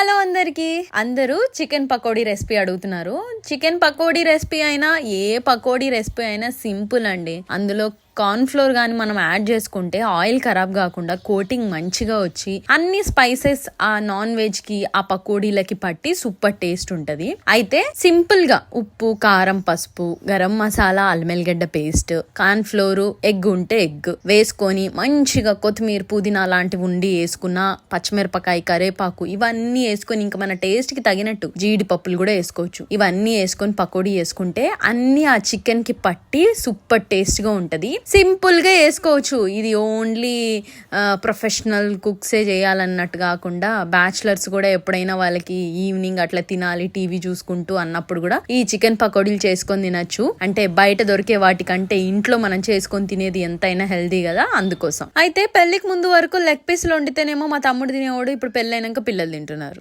Hello అందరూ chicken pakodi recipe అడుగుతున్నారు. Chicken pakodi recipe అయినా ఏ పకోడీ రెసిపీ అయినా సింపుల్ అండి. అందులో కార్న్ ఫ్లోర్ గాని మనం యాడ్ చేసుకుంటే ఆయిల్ ఖరాబ్ కాకుండా కోటింగ్ మంచిగా వచ్చి అన్ని స్పైసెస్ ఆ నాన్ వెజ్ కి ఆ పకోడీలకి పట్టి సూపర్ టేస్ట్ ఉంటది. అయితే సింపుల్ గా ఉప్పు, కారం, పసుపు, గరం మసాలా, అల్మెల్గడ్డ పేస్ట్, కార్న్ ఫ్లోర్, ఎగ్ ఉంటే ఎగ్ వేసుకొని మంచిగా కొత్తిమీర, పుదీనా లాంటివి ఉండి వేసుకున్న పచ్చిమిరపకాయ, కరేపాకు ఇవన్నీ వేసుకొని ఇంకా మన టేస్ట్ కి తగినట్టు జీడిపప్పులు కూడా వేసుకోవచ్చు. ఇవన్నీ వేసుకొని పకోడీ వేసుకుంటే అన్ని ఆ చికెన్ కి పట్టి సూపర్ టేస్ట్ గా ఉంటది. సింపుల్ గా వేసుకోవచ్చు. ఇది ఓన్లీ ప్రొఫెషనల్ కుక్సే చేయాలన్నట్టు కాకుండా బ్యాచిలర్స్ కూడా ఎప్పుడైనా వాళ్ళకి ఈవినింగ్ అట్లా తినాలి టీవీ చూసుకుంటూ అన్నప్పుడు కూడా ఈ చికెన్ పకోడీలు చేసుకొని తినచ్చు. అంటే బయట దొరికే వాటికంటే ఇంట్లో మనం చేసుకొని తినేది ఎంతైనా హెల్దీ కదా, అందుకోసం. అయితే పెళ్లికి ముందు వరకు లెగ్ పీస్లు వండితేనేమో మా తమ్ముడు తినేవాడు, ఇప్పుడు పెళ్ళైనాక పిల్లలు తింటున్నారు.